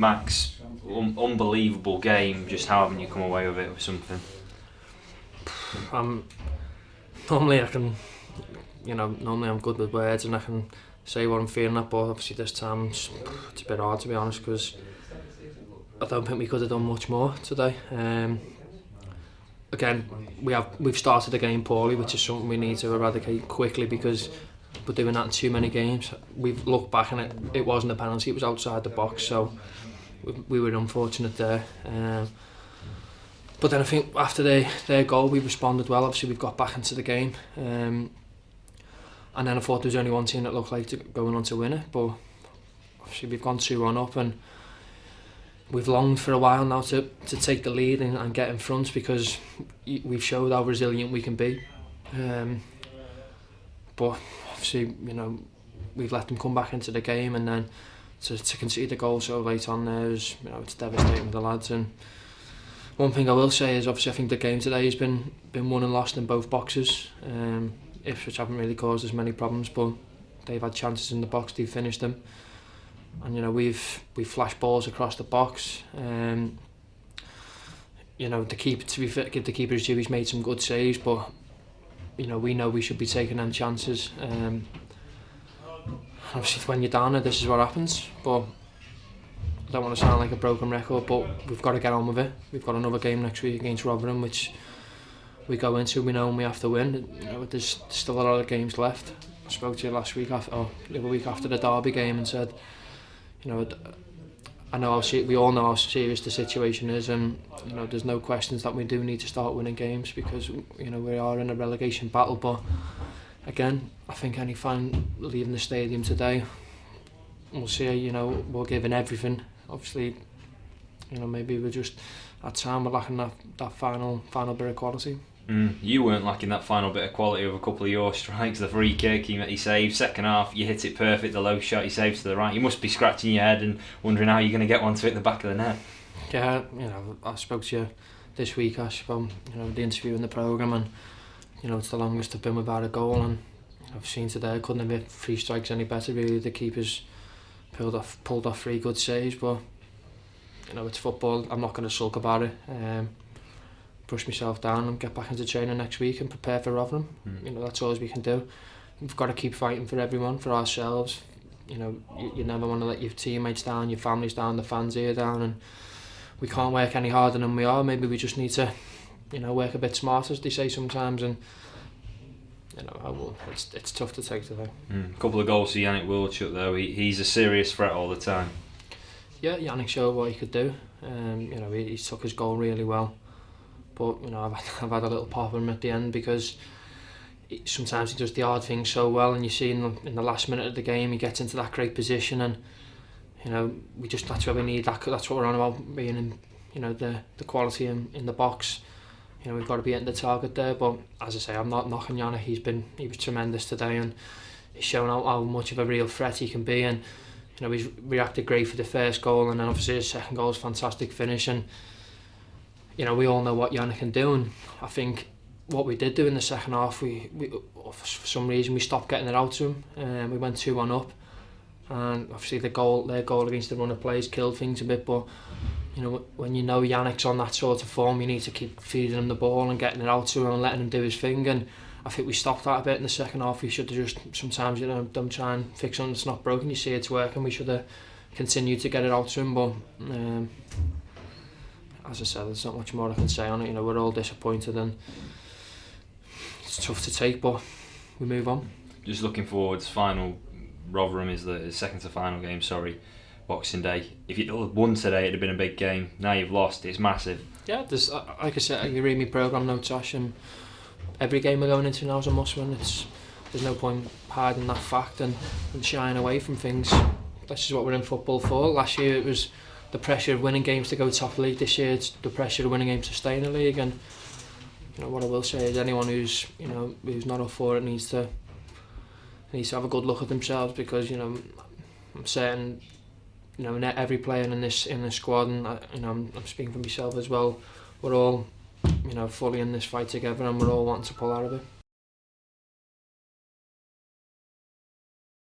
Max, unbelievable game. Just how haven't you come away with it with something? Normally I can, normally I'm good with words and I can say what I'm feeling at, but obviously this time it's a bit hard, to be honest, because I don't think we could have done much more today. Again, we've started the game poorly, which is something we need to eradicate quickly, because we're doing that in too many games. We've looked back and it wasn't a penalty, it was outside the box, so we were unfortunate there. But then I think after their goal we responded well. Obviously we've got back into the game, and then I thought there was only one team that looked like going on to win it, but obviously we've gone 2-1 up, and we've longed for a while now to take the lead and get in front, because we've showed how resilient we can be. But obviously, we've let them come back into the game, and then to concede the goal so late on there is, it's devastating for the lads. And one thing I will say is, obviously I think the game today has been won and lost in both boxes. Ipswich haven't really caused us many problems, but they've had chances in the box, they've finished them. And we've flashed balls across the box. The keeper, to be fair, give the keeper his due, he's made some good saves, but we know we should be taking them chances. Obviously when you're down there, this is what happens, but I don't want to sound like a broken record, but we've got to get on with it. We've got another game next week against Rotherham, which we go into, we know, and we have to win. There's still a lot of games left. I spoke to you last week, the other week after the Derby game, and said, I know we all know how serious the situation is, and there's no questions that we do need to start winning games, because we are in a relegation battle. But again, I think any fan leaving the stadium today will see, we're giving everything. Obviously, maybe we're just at time we're lacking that final bit of quality. You weren't lacking that final bit of quality with a couple of your strikes. The free kick you saved, second half you hit it perfect, the low shot you saved to the right. You must be scratching your head and wondering how you're going to get one to hit the back of the net. Yeah, I spoke to you this week, Ash, about the interview in the programme, and it's the longest I've been without a goal, and I've seen today I couldn't have hit 3 strikes any better really. The keeper's pulled off 3 good saves, but it's football. I'm not going to sulk about it. Brush myself down and get back into training next week and prepare for Rotherham. That's all we can do. We've got to keep fighting for everyone, for ourselves. You never want to let your teammates down, your families down, the fans here down, and we can't work any harder than we are. Maybe we just need to work a bit smarter, as they say sometimes, and it's tough to take today. A couple of goals to Yannick Wiltshire though. He's a serious threat all the time. Yeah, Yannick showed what he could do. He took his goal really well. But I've had a little pop at him at the end, because sometimes he does the hard things so well, and you see in the last minute of the game he gets into that great position, and that's where we need that. That's what we're on about, being in the quality in the box. We've got to be hitting the target there. But as I say, I'm not knocking Yannick. He was tremendous today, and he's shown how much of a real threat he can be. And he's reacted great for the first goal, and then obviously his second goal is fantastic finish. And we all know what Yannick can do, and I think what we did do in the second half, we for some reason we stopped getting it out to him. We went 2-1 up, and obviously their goal against the run of plays killed things a bit. But when Yannick's on that sort of form, you need to keep feeding him the ball and getting it out to him and letting him do his thing. And I think we stopped that a bit in the second half. We should have just sometimes don't try and fix something that's not broken. You see it's working. We should have continued to get it out to him. But as I said, there's not much more I can say on it. We're all disappointed, and it's tough to take, but we move on. Just looking forwards, final Rotherham is the second to final game, Boxing Day. If you'd won today, it'd have been a big game. Now you've lost, it's massive. Yeah, there's, like I said, you read my programme notes, Ash, and every game we're going into now is a must-win. There's no point hiding that fact and shying away from things. This is what we're in football for. Last year it was the pressure of winning games to go top league. This year it's the pressure of winning games to stay in the league. And what I will say is, anyone who's not up for it needs to have a good look at themselves, because I'm certain every player in this squad, and I'm speaking for myself as well, we're all fully in this fight together, and we're all wanting to pull out of it.